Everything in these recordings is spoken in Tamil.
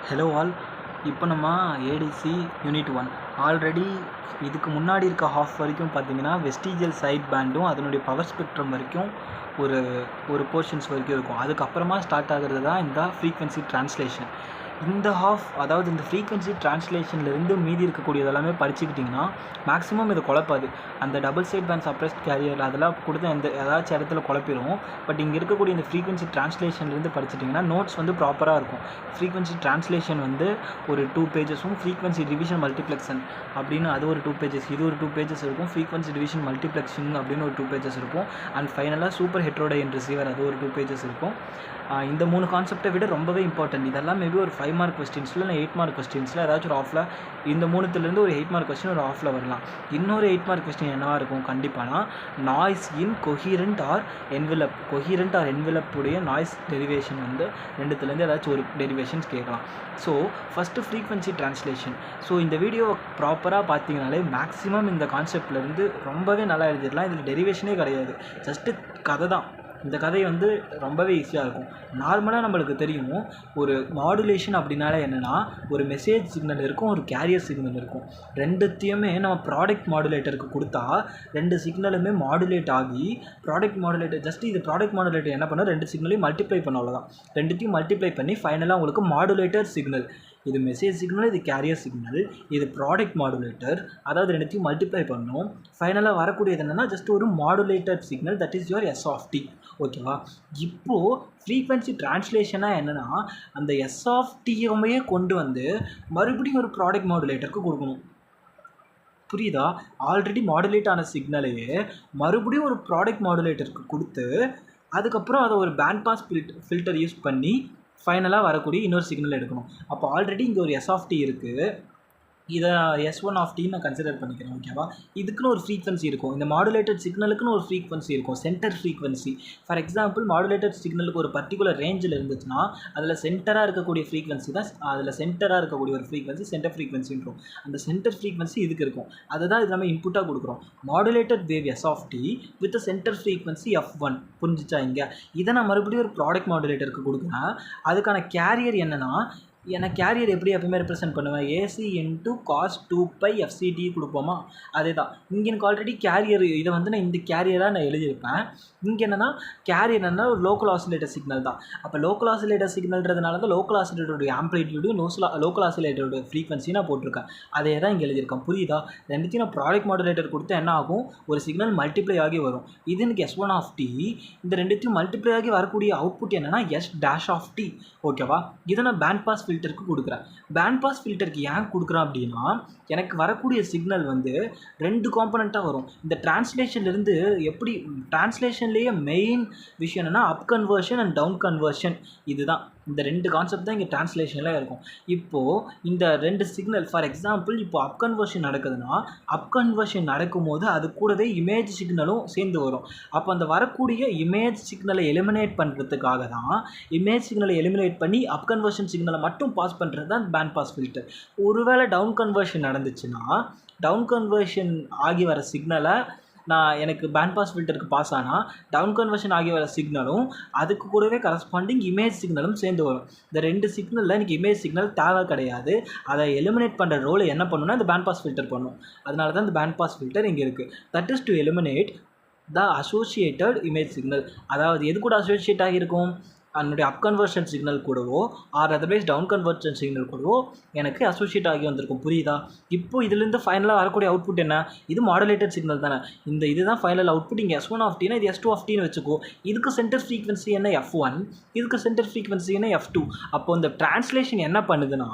Hello all. இப்போ நம்ம ஏடிசி யூனிட் 1 ஆல்ரெடி இதுக்கு முன்னாடி இருக்க ஹாஃப் வரைக்கும் பார்த்தீங்கன்னா வெஸ்டிஜியல் சைட் பேண்டும் அதனுடைய பவர் ஸ்பெக்ட்ரம் வரைக்கும் ஒரு ஒரு போர்ஷன்ஸ் வரைக்கும் இருக்கும். அதுக்கப்புறமா ஸ்டார்ட் ஆகிறது தான் இந்த ஃப்ரீக்வன்சி ட்ரான்ஸ்லேஷன். இந்த ஹாஃப், அதாவது இந்த ஃப்ரீக்வன்சி ட்ரான்ஸ்லேஷன்லேருந்து மீதி இருக்கக்கூடியது எல்லாமே படிச்சுக்கிட்டிங்கன்னா மேக்ஸிமம் இதை குழப்பாது. அந்த double side band suppressed carrier அதெல்லாம் கொடுத்து ஏதாச்சும் இடத்துல குழப்பிடும். பட் இங்கே இருக்கக்கூடிய இந்த ஃப்ரீக்வன்சி ட்ரான்ஸ்லேஷன்லேருந்து படிச்சிட்டிங்கன்னா நோட்ஸ் வந்து ப்ராப்பராக இருக்கும். ஃப்ரீக்வன்சி ட்ரான்ஸ்லேஷன் வந்து ஒரு 2 பேஜஸும், ஃப்ரீக்வன்சி டிவிஷன் மல்டிப்ளெக்ஷன் அப்படின்னு அது ஒரு 2 பேஜஸ், இது ஒரு 2 பேஜஸ் இருக்கும். ஃப்ரீக்வன்சி டிவிஷன் மல்டிப்ளெக்ஷன் அப்படின்னு ஒரு 2 பேஜஸ் இருக்கும். அண்ட் ஃபைனலாக சூப்பர் ஹெட்ரோடைன் ரிசீவர் அது ஒரு 2 பேஜஸ் இருக்கும். இந்த 3 கான்செப்டை விட ரொம்பவே இம்பார்ட்டன்ட். இதெல்லாம் மேபி ஒரு 5 மார்க் கொஸ்டின்ஸில் இல்லை 8 மார்க் கொஸ்டின்ஸில் ஏதாச்சும் ஒரு ஆஃபில் இந்த 3த்துலேருந்து ஒரு 8 மார்க் கொஸ்டின் ஒரு ஆஃபில் வரலாம். இன்னொரு 8 மார்க் கொஸ்டின் என்னவாக இருக்கும் கண்டிப்பானா, நாய்ஸ் இன் கொஹீரண்ட் ஆர் என்வெலப் உடைய நாய்ஸ் டெரிவேஷன் வந்து 2த்துலேருந்து ஏதாச்சும் ஒரு டெரிவேஷன்ஸ் கேட்கலாம். So first frequency translation. So இந்த வீடியோ ப்ராப்பராக பார்த்தீங்கனாலே மேக்ஸிமம் இந்த கான்செப்ட்லேருந்து ரொம்பவே நல்லா எழுதிடலாம். இதில் டெரிவேஷனே கிடையாது, ஜஸ்ட்டு கதை தான். இந்த கதை வந்து ரொம்பவே ஈஸியாக இருக்கும். நார்மலாக நம்மளுக்கு தெரியும் ஒரு மாடுலேஷன் அப்படின்னாலே என்னென்னா, ஒரு மெசேஜ் சிக்னல் இருக்கும், ஒரு கேரியர் சிக்னல் இருக்கும். ரெண்டுத்தையுமே நம்ம ப்ராடக்ட் மாடுலேட்டருக்கு கொடுத்தா 2 சிக்னலுமே மாடுலேட் ஆகி ஜஸ்ட் இது ப்ராடக்ட் மாடுலேட்டர் என்ன பண்ணால் 2 சிக்னலையும் மல்டிப்ளை பண்ண அவ்வளோதான். ரெண்டுத்தையும் மல்டிப்ளை பண்ணி ஃபைனலாக உங்களுக்கு மாடுலேட்டர் சிக்னல், இது மெசேஜ் சிக்னல், இது கேரியர் சிக்னல், இது ப்ராடக்ட் மாடுலேட்டர், அதாவது 2த்தையும் மல்டிப்ளை பண்ணணும். ஃபைனலாக வரக்கூடியது என்னென்னா ஜஸ்ட் ஒரு modulator signal, that is your S of T. ஓகேவா? இப்போது ஃப்ரீக்வன்சி ட்ரான்ஸ்லேஷனாக என்னென்னா, அந்த எஸ் ஆஃப் டியுமே கொண்டு வந்து மறுபடியும் ஒரு ப்ராடக்ட் மாடுலேட்டருக்கு கொடுக்கணும். புரியுதா? ஆல்ரெடி மாடுலேட் ஆன சிக்னலையே மறுபடியும் ஒரு ப்ராடக்ட் மாடுலேட்டருக்கு கொடுத்து அதுக்கப்புறம் அதை ஒரு பேண்ட் பாஸ் ஃபில்டர் யூஸ் பண்ணி ஃபைனலாக வரக்கூடிய இன்னொரு சிக்னல் எடுக்கணும். அப்போ ஆல்ரெடி இங்கே ஒரு எஸ் ஆஃப் டி இருக்குது, இதை S1 ஆஃப் டின்னு நான் கன்சிடர் பண்ணிக்கிறேன். ஓகேவா? இதுக்குன்னு ஒரு ஃப்ரீக்வன்சி இருக்கும். இந்த மாடுலேட்டட் சிக்னலுக்குன்னு ஒரு ஃப்ரீக்வன்சி இருக்கும், centre frequency. For example modulated சிக்னலுக்கு ஒரு பர்டிகுலர் ரேஞ்சில் இருந்துச்சுன்னா அதில் சென்டராக இருக்கக்கூடிய ஃப்ரீக்வன்சி தான், அதில் சென்டராக இருக்கக்கூடிய ஒரு ஃப்ரீக்வன்சி சென்டர் ஃப்ரீக்வன்சின்றோம். அந்த சென்டர் ஃப்ரீக்வன்சி இதுக்கு இருக்கும். அதை தான் இது நம்ம இன்புட்டாக கொடுக்குறோம். Modulated wave S of T with centre frequency F1. புரிஞ்சிச்சா? இங்கே இதை நான் மறுபடியும் ஒரு ப்ராடக்ட் மாடுலேட்டருக்கு கொடுக்குறேன். அதுக்கான கேரியர் என்னென்னா, எனக்கு கேரியர் எப்படி எப்பவுமே ரெப்ரசென்ட் பண்ணுவேன், ஏசி இன்ட்டு காஸ் 2π எஃப்சிடி கொடுப்போமா, அதே தான். இங்கே எனக்கு ஆல்ரெடி கேரியர், இதை வந்து நான் இந்த கேரியராக நான் எழுதியிருப்பேன். இங்கே என்னென்னா கேரியர் என்னென்னா ஒரு லோக்கல் ஆசிலேட்டர் சிக்னல் தான். அப்போ லோக்கல் ஆசிலேட்டர் சிக்னல்ன்றதுனால தான் லோக்கல் ஆசிலேட்டருடைய ஆம்ப்ளிடியூடும் லோக்கல் ஆசிலேட்டருடைய ஃப்ரீக்வன்சி நான் போட்டிருக்கேன். அதே தான் இங்கே எழுதியிருக்கேன். புரியுதா? ரெண்டுத்தையும் நான் ப்ராடக்ட் மாடுலேட்டர் கொடுத்து என்ன ஆகும், ஒரு சிக்னல் மல்டிப்ளை ஆகி வரும். இது எனக்கு S1 ஆஃப் டி. இந்த ரெண்டுத்தையும் மல்டிப்ளை ஆகி வரக்கூடிய அவுட்புட் என்னென்னா S டேஷ் ஆஃப் டி. ஓகேவா? இதை நான் பேண்ட் பாஸ் ஃபில்டருக்கு கொடுக்குறேன். பேண்ட் பாஸ் ஃபில்டருக்கு ஏன் கொடுக்குறேன் அப்படின்னா, எனக்கு வரக்கூடிய சிக்னல் வந்து 2 காம்பனண்ட்டாக வரும். இந்த ட்ரான்ஸ்லேஷன்லேருந்து எப்படி ட்ரான்ஸ்லேஷன்லேயே மெயின் விஷயம் என்னென்னா அப் கன்வர்ஷன் அண்ட் டவுன் கன்வர்ஷன். இதுதான், இந்த 2 கான்செப்ட் தான் இங்கே ட்ரான்ஸ்லேஷனில் இருக்கும். இப்போது இந்த 2 சிக்னல், ஃபார் எக்ஸாம்பிள் இப்போ அப் கன்வர்ஷன் நடக்குதுன்னா, அப் கன்வர்ஷன் நடக்கும்போது அது கூடவே இமேஜ் சிக்னலும் சேர்ந்து வரும். அப்போ அந்த வரக்கூடிய இமேஜ் சிக்னலை எலிமினேட் பண்ணுறதுக்காக தான், இமேஜ் சிக்னலை எலிமினேட் பண்ணி அப் கன்வர்ஷன் சிக்னலை மட்டும் பாஸ் பண்ணுறது தான் பேண்ட் பாஸ் ஃபில்டர். ஒருவேளை டவுன் கன்வர்ஷன் நடந்துச்சுன்னா, டவுன் கன்வர்ஷன் ஆகி வர சிக்னலை எனக்கு பேண்ட் பாஸ் ஃபில்டருக்கு பாஸ் ஆனால் டவுன் கன்வர்ஷன் ஆகி வர சிக்னலும் அதுக்கு கூடவே கரஸ்பாண்டிங் இமேஜ் சிக்னலும் சேர்ந்து வரும். இந்த 2 சிக்னலில் எனக்கு இமேஜ் சிக்னல் தேவை கிடையாது. அதை எலிமினேட் பண்ணுற ரோலை என்ன பண்ணணும்னா இந்த பேண்ட் பாஸ் ஃபில்டர் பண்ணும். அதனால தான் இந்த பேண்ட் பாஸ் ஃபில்டர் இங்கே இருக்குது. That is to eliminate the associated image signal. அதாவது எது கூட அசோசியேட் ஆகியிருக்கும், அதனுடைய அப் கன்வர்ஷன் சிக்னல் கூடவோ or otherwise down conversion signal கூடவோ எனக்கு அசோசியேட் ஆகி வந்திருக்கும். புரியுதா? இப்போ இதுலேருந்து ஃபைனலாக வரக்கூடிய அவுட்புட் என்ன, இது மாடுலேட்டட் சிக்னல் தானே. இதுதான் ஃபைனல் அவுட்புட். இங்கே S1 ஆஃப் டினா இது S2 ஆஃப் டின்னு வச்சுக்கோ. இதுக்கு சென்டர் ஃப்ரீக்வன்சி என்ன F1, இதுக்கு சென்டர் ஃப்ரீக்வன்சி என்ன F2. அப்போ இந்த ட்ரான்ஸ்லேஷன் என்ன பண்ணுதுன்னா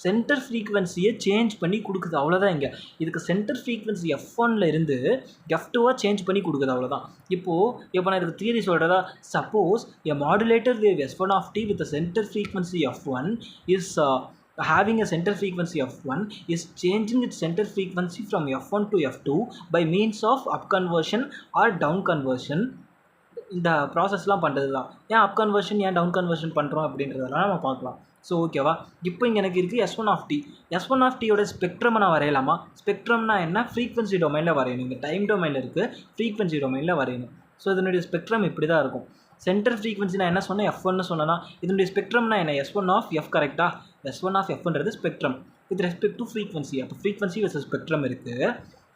சென்டர் ஃப்ரீக்வன்சியை சேஞ்ச் பண்ணி கொடுக்குது, அவ்வளோதான். இங்கே இதுக்கு சென்டர் ஃப்ரீக்வன்சி F1ல இருந்து F2வாக சேஞ்ச் பண்ணி கொடுக்குது, அவ்வளோதான். இப்போ நான் இதுக்கு தியரி சொல்கிறதா, suppose a modulator wave S1 of t with a center frequency F1 is having a center frequency F1 is changing its center frequency from F1 to F2 by means of up conversion or down conversion. இந்த ப்ராசஸ்லாம் பண்ணுறது தான். ஏன் அப் கன்வர்ஷன் ஏன் டவுன் கன்வர்ஷன் பண்ணுறோம் அப்படின்றதெல்லாம் நம்ம பார்க்கலாம். ஸோ ஓகேவா? இப்போ இங்கே எனக்கு இருக்குது S1 of T. S1 of டியோட ஸ்பெக்ட்ரம் நான் வரையலாமா? ஸ்பெக்ட்ரம்னா என்ன, ஃப்ரீக்வன்சி டொமைனில் வரையணும். இங்கே டைம் டொமைனில் இருக்குது, ஃப்ரீக்வன்சி டொமைனில் வரையணும். ஸோ இதனுடைய ஸ்பெக்ட்ரம் இப்படி தான் இருக்கும். சென்டர் ஃப்ரீக்வன்சி நான் என்ன சொன்னேன், F1ன்னு சொன்னேன்னா இதனுடைய ஸ்பெக்ட்ரம்னா என்ன, S1 ஆஃப் F கரெக்டாக? S1 ஆஃப் Fன்றது spectrum with respect to frequency. அப்போ ஃப்ரீக்வன்சி வெர்சஸ் ஸ்பெக்ட்ரம் இருக்குது.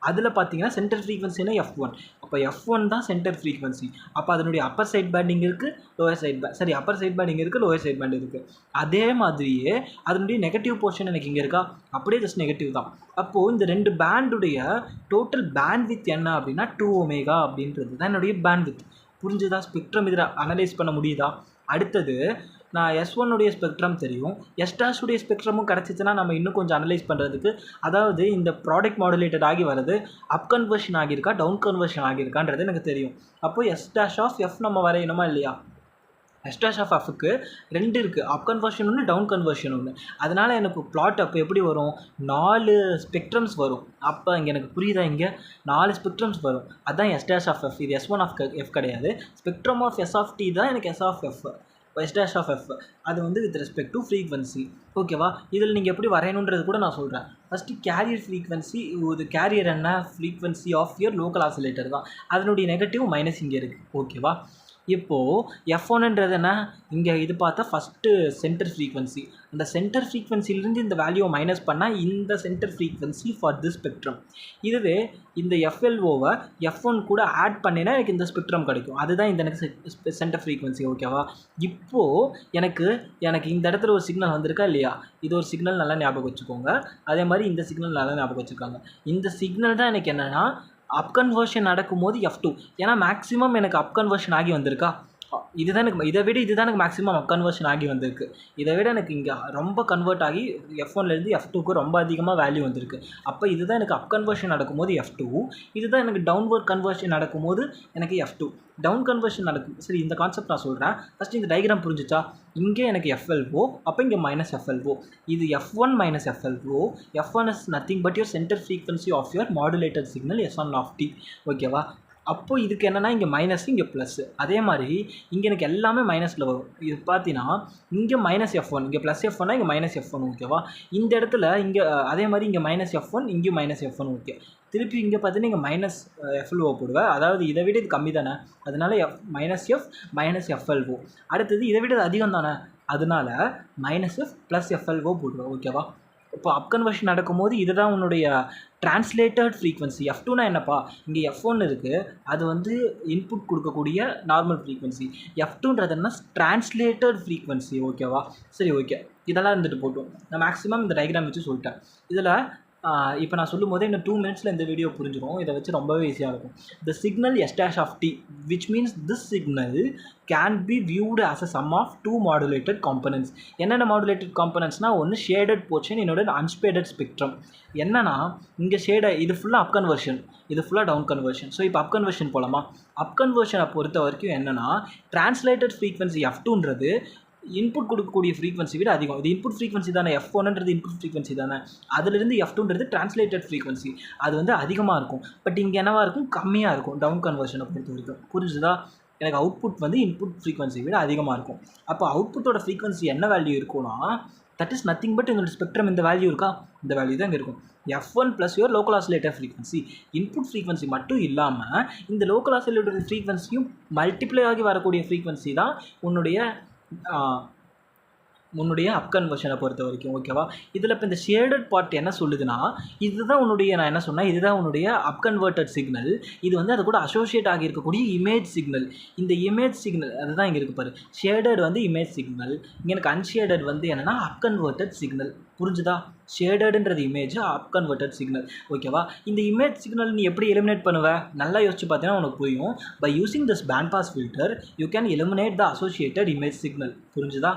அதில் பார்த்தீங்கன்னா சென்டர் ஃப்ரீக்வன்சினா F1. அப்போ F1 தான் சென்டர் ஃப்ரீக்வன்சி. அப்போ அதனுடைய அப்பர் சைட் பேண்டிங் இருக்குது, லோயர் சைட் அப்பர் சைட் பேண்டிங் இருக்குது, லோயர் சைட் பேண்ட் இருக்குது. அதே மாதிரியே அதனுடைய நெகட்டிவ் போர்ஷன் எனக்கு இங்கே இருக்கா, அப்படியே ஜஸ்ட் நெகட்டிவ் தான். அப்போது இந்த 2 பேண்டுடைய டோட்டல் பேண்ட் வித் என்ன அப்படின்னா 2ω அப்படின்றது தான் என்னுடைய பேண்ட் வித். புரிஞ்சுதா? ஸ்பெக்ட்ரம் இதில் அனலைஸ் பண்ண முடியுதா? அடுத்தது நான் S1உடைய ஸ்பெக்ட்ரம் தெரியும், S' ஸ்பெக்ட்ரமும் கிடச்சிச்சுன்னா நம்ம இன்னும் கொஞ்சம் அனலைஸ் பண்ணுறதுக்கு, அதாவது இந்த ப்ராடக்ட் மாடுலேட்டட் ஆகி வருது, அப் கன்வர்ஷன் ஆகியிருக்கா, டவுன் கன்வர்ஷன் ஆகியிருக்கான்றது எனக்கு தெரியும். அப்போது S' ஆஃப் F நம்ம வரையணுமா இல்லையா? S' ஆஃப் Fக்கு 2 இருக்குது, அப் கன்வர்ஷன் ஒன்று, டவுன் கன்வர்ஷன் ஒன்று. அதனால் எனக்கு பிளாட் அப்போ எப்படி வரும், 4 ஸ்பெக்ட்ரம்ஸ் வரும். அப்போ இங்கே எனக்கு புரியுதா, இங்கே 4 ஸ்பெக்ட்ரம்ஸ் வரும். அதுதான் S' ஆஃப் F. இது S1 ஆஃப் F கிடையாது. Spectrum of S of T தான் எனக்கு S of F, S' of F. அது வந்து வித் ரெஸ்பெக்ட் டு ஃப்ரீக்வன்சி. ஓகேவா? இதில் நீங்கள் எப்படி வரையணுன்றது கூட நான் சொல்கிறேன். ஃபஸ்ட்டு கேரியர் ஃப்ரீக்வன்சி, இது கேரியர் என்ன, frequency of your local oscillator தான். அதனுடைய நெகட்டிவ் மைனஸ் இங்கே இருக்குது. ஓகேவா? இப்போது F1ன்றது என்ன, இங்கே இது பார்த்தா ஃபஸ்ட்டு சென்டர் ஃப்ரீக்வன்சி. அந்த சென்டர் ஃப்ரீக்வன்சிலேருந்து இந்த வேல்யூவை மைனஸ் பண்ணால் இந்த centre frequency for this spectrum. இதுவே இந்த FLOவை F1 கூட ஆட் பண்ணினா எனக்கு இந்த ஸ்பெக்ட்ரம் கிடைக்கும். அதுதான் இந்த எனக்கு சென்டர் ஃப்ரீக்வன்சி. ஓகேவா? இப்போது எனக்கு இந்த இடத்துல ஒரு சிக்னல் வந்திருக்கா இல்லையா, இது ஒரு சிக்னல் நல்லா ஞாபகம் வச்சுக்கோங்க. அதே மாதிரி இந்த சிக்னல் நல்லா ஞாபகம் வச்சுக்கோங்க. இந்த சிக்னல் தான் எனக்கு என்னென்னா அப் கன்வர்ஷன் நடக்கும்போது F2. ஏன்னா மேக்ஸிமம் எனக்கு அப் கன்வர்ஷன் ஆகி வந்திருக்கா, இதுதான் எனக்கு இதுதான் எனக்கு மேக்ஸிமம் அப் கன்வர்ஷன் ஆகி வந்திருக்கு. இதை விட எனக்கு இங்கே ரொம்ப கன்வெர்ட் ஆகி F1லேருந்து F2க்கு ரொம்ப அதிகமாக வேல்யூ வந்திருக்கு. அப்போ இதுதான் எனக்கு அப் கன்வர்ஷன் நடக்கும்போது F2, இதுதான் எனக்கு டவுன்வர்ட் கன்வர்ஷன் நடக்கும்போது எனக்கு F2. டவுன் கன்வர்ஷன் நடக்கும். சரி, இந்த கான்செப்ட் நான் சொல்கிறேன். ஃபஸ்ட்டு இந்த டயக்ராம் புரிஞ்சிச்சா? இங்கே எனக்கு FLO, அப்போ இங்கே மைனஸ் FLO. இது F1 minus FLO. F1 is nothing but your centre frequency of your modulated signal S1 of T. ஓகேவா? அப்போது இதுக்கு என்னென்னா இங்கே மைனஸ், இங்கே ப்ளஸ்ஸு. அதே மாதிரி இங்கே எனக்கு எல்லாமே மைனஸில் வரும். இது பார்த்தீங்கன்னா இங்கே மைனஸ் F1, இங்கே ப்ளஸ் F1, இங்கே மைனஸ் F1. ஓகேவா? இந்த இடத்துல இங்கே அதே மாதிரி இங்கே மைனஸ் F1, இங்கேயும் மைனஸ் F1. ஓகே, திருப்பி இங்கே பார்த்தீங்கன்னா இங்கே மைனஸ் FLO போடுவேன். அதாவது இதை விட இது கம்மி தானே, அதனால மைனஸ் F மைனஸ் FLO. அடுத்தது இதை விட அதிகம் தானே, அதனால மைனஸ் F ப்ளஸ் FLO போடுவேன். ஓகேவா? இப்போ அப் கன்வர்ஷன் நடக்கும்போது இதுதான் உன்னுடைய டிரான்ஸ்லேட்டட் ஃப்ரீக்வன்சி. F2னா என்னப்பா, இங்கே F1 இருக்குது, அது வந்து இன்புட் கொடுக்கக்கூடிய நார்மல் ஃப்ரீக்வன்சி. F2ன்றது என்ன, டிரான்ஸ்லேட்டட் ஃப்ரீக்வன்சி. ஓகேவா? சரி, ஓகே, இதெல்லாம் இருந்துட்டு போட்டோம். நான் மேக்ஸிமம் இந்த டயக்ராம் வச்சு சொல்லிட்டேன். இதில் இப்போ நான் சொல்லும் போதே இன்னும் 2 minutesல இந்த வீடியோ புரிஞ்சிடும். இதை வச்சு ரொம்பவே ஈஸியாக இருக்கும். The signal S' of T, which means this signal can be viewed as a sum of 2 modulated components. என்னென்ன மாடுலேட்டட் காம்பனன்ட்ஸ்னால், ஒன்று ஷேடட் போர்ஷன், இன்னொரு அன்ஸ்பேடட் ஸ்பெக்ட்ரம். என்னன்னா இங்கே இது ஃபுல்லாக அப் கன்வர்ஷன், இது ஃபுல்லாக டவுன் கன்வர்ஷன். ஸோ இப்போ அப் கன்வர்ஷன் போகலாமா? அப் கன்வர்ஷனை பொறுத்த வரைக்கும் என்னென்னா, டிரான்ஸ்லேட்டட் ஃப்ரீக்வன்சி F2ன்றது இன்புட் கொடுக்கக்கூடிய ஃப்ரீக்வன்சி விட அதிகம். இது இன்புட் ஃப்ரீக்வன்சி தானே, F1ன்றது இன்புட் ஃப்ரீக்வன்சி தானே, அதுலேருந்து F2ன்றது டிரான்ஸ்லேட்டட் ஃப்ரீக்வன்சி, அது வந்து அதிகமாக இருக்கும். பட் இங்கே என்னவாக இருக்கும், கம்மியாக இருக்கும் டவுன் கன்வர்ஷனை பொறுத்த வரைக்கும். புரிஞ்சுதா? எனக்கு அவுட்புட் வந்து இன்புட் ஃப்ரீக்வன்சி விட அதிகமாக இருக்கும். அப்போ அவுட்புட்டோட ஃப்ரீக்வன்சி என்ன வேல்யூ இருக்கும்னா, தட் இஸ் நத்திங் பட் எங்களோட ஸ்பெக்ட்ரம் இந்த வேல்யூ இருக்கா, இந்த வேல்யூ தான் இங்கே இருக்கும். F1 plus your local oscillator frequency. Input frequency மட்டும் இல்லாமல் இந்த லோக்கல் ஆசிலேட்டர் ஃப்ரீக்வன்சியும் மல்டிப்ளை ஆகி வரக்கூடிய ஃப்ரீக்வன்சி தான் உன்னுடைய அப் கன்வர்ஷனை பொறுத்த வரைக்கும். ஓகேவா? இதில் இப்போ இந்த ஷேடட் பார்ட் என்ன சொல்லுதுன்னா, இதுதான் நான் என்ன சொன்னேன், இதுதான் உன்னுடைய அப் கன்வெர்ட்டட் சிக்னல். இது வந்து அது கூட அசோசியேட் ஆகி இருக்கக்கூடிய இமேஜ் சிக்னல். இந்த இமேஜ் சிக்னல் அதுதான் இங்கே இருக்கு பாரு. ஷேடட் வந்து இமேஜ் சிக்னல், இங்கே எனக்கு அன்ஷேடட் வந்து என்னென்னா அப் கன்வெர்ட்டட் சிக்னல். புரிஞ்சுதா? ஷேடடுன்றது இமேஜ், அப் கன்வெர்ட்டட் சிக்னல். ஓகேவா? இந்த இமேஜ் சிக்னல் நீ எப்படி எலிமினேட் பண்ணுவ, நல்லா யோசிச்சு பார்த்தீங்கன்னா உனக்கு புரியும். By using this band pass filter you can eliminate the associated image signal. புரிஞ்சுதா?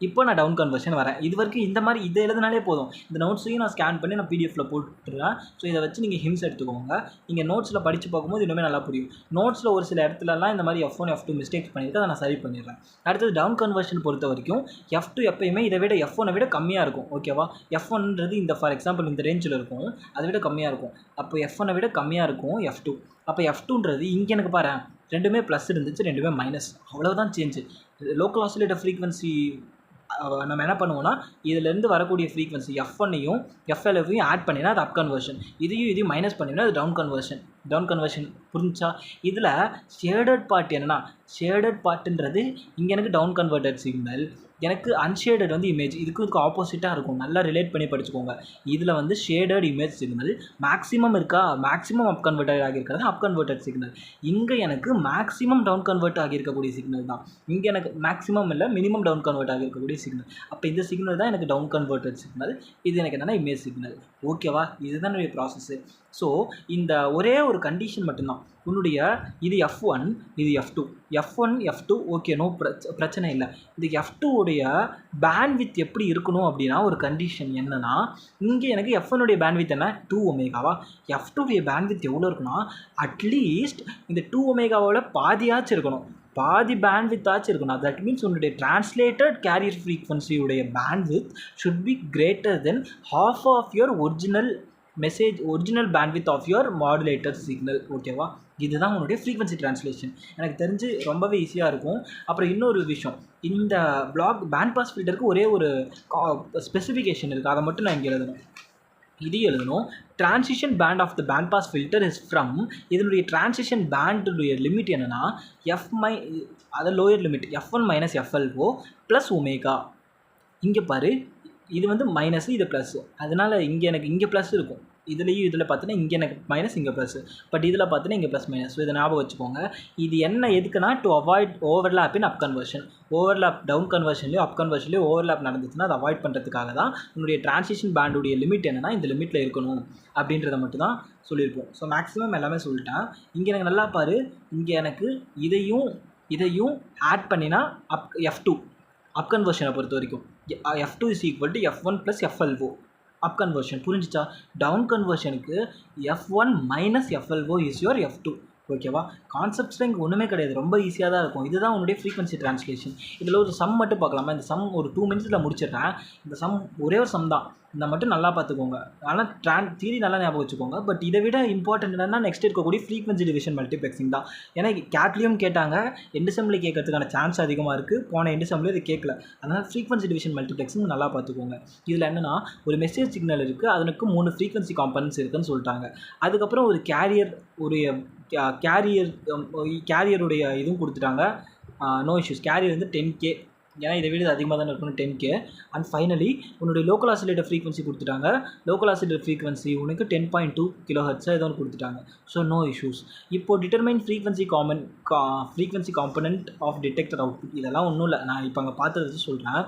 இப்போ நான் டவுன் கன்வர்ஷன் வரேன். இது வரைக்கும் இந்த மாதிரி இதை எழுதினாலே போதும். இந்த நோட்ஸையும் நான் ஸ்கேன் பண்ணி நான் PDF போட்டுருவேன். ஸோ இதை வச்சு நீங்கள் ஹிம்ஸ் எடுத்துக்கோங்க. நீங்கள் நோட்ஸில் படித்து பார்க்கும்போது இன்னுமே நல்லா புரியும். நோட்ஸில் ஒரு சில இடத்துலலாம் இந்த மாதிரி F1 F2 மிஸ்டேக்ஸ் பண்ணியிருக்கேன், அதை நான் சரி பண்ணிடுறேன். அடுத்தது டவுன் கன்வர்ஷன் பொறுத்த வரைக்கும் F2 எப்பயுமே இதை விட F1 விட கம்மியாக இருக்கும். ஓகேவா? F1ன்றது இந்த ஃபார் எக்ஸாம்பிள் இந்த ரேஞ்சில் இருக்கும், அதை விட கம்மியாக இருக்கும். அப்போ F1 விட கம்மியாக இருக்கும் F2. அப்போ F2ன்றது இங்கே எனக்கு பாரு, ரெண்டுமே ப்ளஸ் இருந்துச்சு, ரெண்டுமே மைனஸ், அவ்வளோதான் சேஞ்சு. லோக்கல் ஆசிலேட்டர் ஃப்ரீக்வன்சி நம்ம என்ன பண்ணுவோம்னா இதிலேருந்து வரக்கூடிய ஃப்ரீக்வன்சி எஃப்1ஐயும் எஃப்எல்எஃபையும் ஆட் பண்ணினா அது அப் கன்வர்ஷன், இதையும் மைனஸ் பண்ணினா அது டவுன் கன்வர்ஷன் புரிஞ்சா. இதில் ஷேடட் பார்ட் என்னென்னா, ஷேடட் பார்ட்டுன்றது இங்கே எனக்கு டவுன் கன்வெர்ட்டட் சிக்னல், எனக்கு அன்ஷேடட் வந்து இமேஜ், இதுக்கு ஆப்போசிட்டாக இருக்கும். நல்லா ரிலேட் பண்ணி படிச்சுக்கோங்க. இதில் வந்து ஷேடட் இமேஜ் சிக்னல் மேக்ஸிமம் இருக்கா, மேக்ஸிமம் அப் கன்வெர்ட் ஆகியிருக்கிறது அப் கன்வெர்ட்டட் சிக்னல். இங்கே எனக்கு மேக்ஸிமம் டவுன் கன்வெர்ட் ஆகியிருக்கக்கூடிய சிக்னல் தான். இங்கே எனக்கு மேக்ஸிமம் இல்லை, மினிமம் டவுன் கன்வெர்ட் ஆகியிருக்கக்கூடிய சிக்னல். அப்போ இந்த சிக்னல் தான் எனக்கு டவுன் கன்வெர்ட்டட் சிக்னல், இது எனக்கு என்னென்னா இமேஜ் சிக்னல். ஓகேவா, இதுதான் என்னுடைய ப்ராசஸ்ஸு. ஸோ இந்த ஒரே ஒரு கண்டிஷன் மட்டும்தான், உன்னுடைய இது F1 இது F2 ஓகே, நோ பிரச்சனை இல்லை. இந்த F2 உடைய பேண்ட்வித் எப்படி இருக்கணும் அப்படின்னா ஒரு கண்டிஷன் என்னென்னா, இங்கே எனக்கு F1உடைய பேண்ட்வித் என்ன 2 ஒமேகாவா, F2உடைய பேண்ட்வித் எவ்வளோ இருக்குன்னா அட்லீஸ்ட் இந்த 2 ஒமேகாவோட பாதியாச்சும் இருக்கணும், பாதி பேண்ட்வித்தாச்சும் இருக்கணும். தட் மீன்ஸ் உன்னுடைய டிரான்ஸ்லேட்டட் கேரியர் ஃப்ரீக்வன்சியுடைய bandwidth should be greater than half of your original bandwidth of your modulator signal. ஓகேவா, இதுதான் உன்னுடைய ஃப்ரீக்வன்சி ட்ரான்ஸ்லேஷன். எனக்கு தெரிஞ்சு ரொம்பவே ஈஸியாக இருக்கும். அப்புறம் இன்னொரு விஷயம், இந்த பிளாக் பேண்ட் பாஸ் ஃபில்டருக்கு ஒரே ஒரு ஸ்பெசிஃபிகேஷன் இருக்குது, அதை மட்டும் நான் இங்கே எழுதணும். இது எழுதணும், transition band of the band pass filter is from, இதனுடைய டிரான்சிஷன் பேண்டுடைய லிமிட் என்னென்னா அது lower limit F1 minus FLO plus omega. இங்கே பாரு, இது வந்து மைனஸு, இது ப்ளஸ்ஸு, அதனால் இங்கே ப்ளஸ் இருக்கும். இதில் பார்த்தீங்கன்னா இங்கே எனக்கு மைனஸ், இங்கே ப்ளஸ், பட் இதில் பார்த்தீங்கன்னா இங்கே ப்ளஸ் மைனஸ். ஸோ இதை ஞாபகம் வச்சுக்கோங்க. இது என்ன எதுக்குன்னா to avoid overlap in up conversion. Overlap down கன்வர்ஷன்லேயோ அப் கன்வர்ஷன்லேயோ ஓவர்லேப் நடந்துச்சுன்னா அதை அவாய்ட் பண்ணுறதுக்காக தான் உன்னுடைய டிரான்சிஷன் பேண்டுடைய லிமிட் என்னென்னா இந்த லிமிட்டில் இருக்கணும் அப்படின்றத மட்டும் தான் சொல்லியிருப்போம். ஸோ மேக்ஸிமம் எல்லாமே சொல்லிட்டேன். இங்கே எனக்கு நல்லா பாரு, இங்கே எனக்கு இதையும் ஆட் பண்ணினா F2 அப் கன்வர்ஷனை பொறுத்த வரைக்கும் F2 is equal to F1 plus FLO up conversion. புரிஞ்சிச்சா? டவுன் கன்வர்ஷனுக்கு F1 minus FLO is your F2. ஓகேவா, கான்செப்ட்ஸில் இங்கே ஒன்றுமே கிடையாது, ரொம்ப ஈஸியாக தான் இருக்கும். இதுதான் உன்னுடைய ஃப்ரீக்வன்சி ட்ரான்ஸ்லேஷன். இதில் ஒரு சம் மட்டும் பார்க்கலாமா? இந்த சம் ஒரு 2 மினிட்ஸில் முடிச்சிடுறேன். இந்த சம் ஒரே ஒரு சம் தான், இந்த மட்டும் நல்லா பார்த்துக்கோங்க. ஆனால் தியரி நல்லா ஞாபகம் வச்சுக்கோங்க. பட் இதை விட இம்பார்ட்டன்ட் என்னன்னா நெக்ஸ்ட் இருக்கக்கூடிய ஃப்ரீக்வன்சி டிவிஷன் மல்டிப்ளெக்சிங் தான். ஏன்னா கேட்லேயும் கேட்டாங்க, எண்டு செம்மில் கேட்கறதுக்கான சான்ஸ் அதிகமாக இருக்குது. போன எண்டு செம்மில் இது கேட்கல. அதனால் ஃப்ரீக்வன்சி டிவிஷன் மல்டிப்ளெக்சிங் நல்லா பார்த்துக்கோங்க. இதில் என்னென்னா ஒரு மெசேஜ் சிக்னல் இருக்குது, அதனுக்கு 3 ஃப்ரீக்வன்சி காம்பனன்ட்ஸ் இருக்குதுன்னு சொல்லிட்டாங்க. அதுக்கப்புறம் ஒரு கேரியருடைய இதுவும் கொடுத்துட்டாங்க. No issues. கேரியர் வந்து 10K, ஏன்னா இதை விட அதிகமாக தானே இருக்கணும் 10K. அண்ட் ஃபைனலி உன்னுடைய லோக்கல் ஆசிலேட்டர் ஃப்ரீக்வன்சி கொடுத்துட்டாங்க. லோக்கல் ஆசிலேட்டர் ஃப்ரீக்வன்சி உனக்கு 10.2 kHz ஏதோ ஒன்று கொடுத்துட்டாங்க. So no issues. இப்போது determine frequency component of detector output. இதெல்லாம் ஒன்றும் இல்லை, நான் இப்போ அங்கே பார்த்தது சொல்கிறேன்.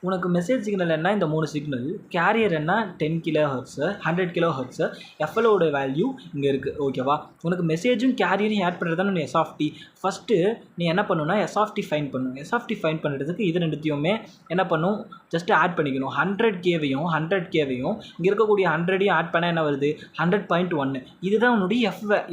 உனக்கு மெசேஜ் சிக்னல் என்ன, இந்த 3 சிக்னல். கேரியர் என்ன 10 kHz 100 kHz. எஃப்எல்ஓட வேல்யூ இங்கே இருக்குது. ஓகேவா, உனக்கு மெசேஜும் கேரியரையும் ஆட் பண்ணுறது தான் எஸ்ஆஃப்டி. ஃபஸ்ட்டு நீ என்ன பண்ணணும்னா எஸ்ஆஃப்டி ஃபைன் பண்ணணும். எஸ்ஆஃப்டி ஃபைன் பண்ணுறதுக்கு இது ரெண்டுத்தையுமே என்ன பண்ணும், ஜஸ்ட்டு ஆட் பண்ணிக்கணும். 100Kவையும் இங்கே இருக்கக்கூடிய 100ஐயும் ஆட் பண்ணால் என்ன வருது 100.1. இதுதான் உன்னுடைய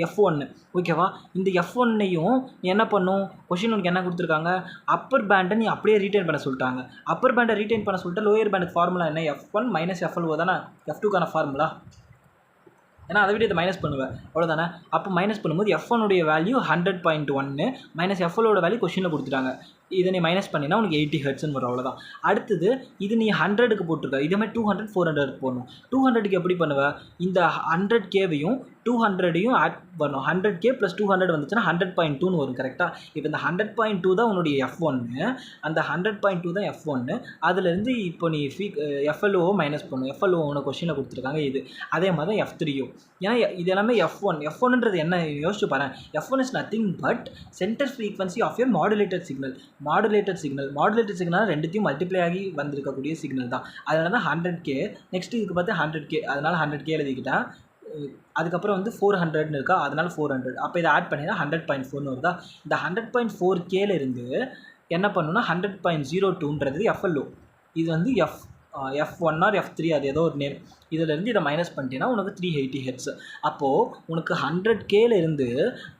F1. ஓகேவா, இந்த F1ஐயும் நீ என்ன பண்ணும், கொஷின் உனக்கு என்ன கொடுத்துருக்காங்க, அப்பர் பேண்டை நீ அப்படியே ரீட்டைன் பண்ண சொல்லிட்டாங்க. அப்பர் பேண்டை ரீட்டைன் பண்ண சொல்லிட்டு லோயர் பேண்டுக்கு ஃபார்முலா என்ன, F1 மைனஸ் FLO தானே F2க்கான ஃபார்முலா. ஏன்னா அதை விட இதை மைனஸ் பண்ணுவேன், அவ்வளோதானே. அப்போ மைனஸ் பண்ணும்போது F1உடைய வேல்யூ 100.1 மைனஸ் FLOட வேல்யூ கொஷினில் கொடுத்துட்டாங்க. இதை நீ மைனஸ் பண்ணினா உனக்கு 80 Hz வரும், அவ்வளோதான். அடுத்தது இது நீ 100க்கு போட்டிருக்க, இதேமாதிரி 200 400 போடணும். 200க்கு எப்படி பண்ணுவேன், இந்த 100Kவையும் 200ஐயும் ஆட் பண்ணணும். 100K + 200 வந்துச்சுன்னா 100.2 வரும். கரெக்டாக? இப்போ இந்த 100.2 தான் உன்னுடைய F1, அந்த 100.2 தான் F1. அதுலேருந்து இப்போ நீ FLO மைனஸ் பண்ணும். FLO உனக்கு கொஷினில் கொடுத்துருக்காங்க இது. அதே மாதிரி தான் F3யும். ஏன்னா இது எல்லாமே F1ன்றது என்ன யோசிச்சு பாரு. F1 is nothing but centre frequency of your modulated signal. Modulated signal ரெண்டுத்தையும் மல்டிப்ளை ஆகி வந்திருக்கக்கூடிய சிக்னல் தான். அதனால தான் 100K. நெக்ஸ்ட் இதுக்கு பார்த்து 100K, அதனால் 100K எழுதிக்கிட்டேன். அதுக்கப்புறம் வந்து 400ன்னு இருக்கா, அதனால் 400. அப்போ இதை ஆட் பண்ணினா 100.4ன்னு வருதா. இந்த 100.4Kல இருந்து என்ன பண்ணணும்னா 100.02ன்றது FLO. இது வந்து F1 ஆர் F3 அது ஏதோ ஒரு நேம். இதிலேருந்து இதை மைனஸ் பண்ணிட்டேன்னா உனக்கு 380 Hz. அப்போது உனக்கு 100Kல இருந்து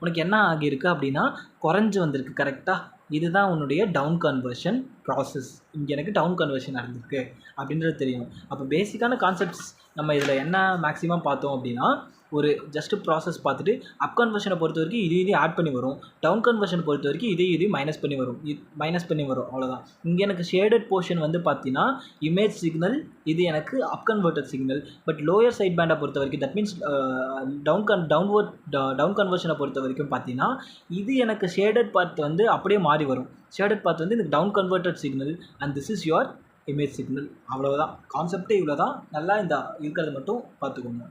உனக்கு என்ன ஆகியிருக்கு அப்படின்னா குறைஞ்சி வந்திருக்கு. கரெக்டாக? இதுதான் உன்னுடைய டவுன் கன்வர்ஷன் ப்ராசஸ். இங்கே எனக்கு டவுன் கன்வர்ஷன் நடந்திருக்கு அப்படின்றது தெரியும். அப்போ பேசிக்கான கான்செப்ட்ஸ் நம்ம இதில் என்ன மேக்ஸிமம் பார்த்தோம் அப்படின்னா, ஒரு ஜஸ்ட்டு ப்ராசஸ் பார்த்துட்டு அப் கன்வர்ஷனை பொறுத்த வரைக்கும் இதையும் ஆட் பண்ணி வரும், டவுன் கன்வர்ஷன் பொறுத்த வரைக்கும் இதையும் மைனஸ் பண்ணி வரும் அவ்வளோதான். இங்கே எனக்கு ஷேடட் போர்ஷன் வந்து பார்த்தீங்கன்னா இமேஜ் சிக்னல், இது எனக்கு up converted signal. But lower side பேண்டை பொறுத்த வரைக்கும், தட் மீன்ஸ் டவுன் கன்வர்ஷனை பொறுத்த வரைக்கும் பார்த்தீங்கன்னா இது எனக்கு ஷேடட் பார்ட் வந்து அப்படியே மாறி வரும். ஷேடட் பார்ட் வந்து எனக்கு down converted signal and this is your image signal. அவ்வளோதான் கான்செப்டே, இவ்வளோ தான். நல்லா இந்த இருக்கிறத மட்டும் பார்த்துக்கோங்க.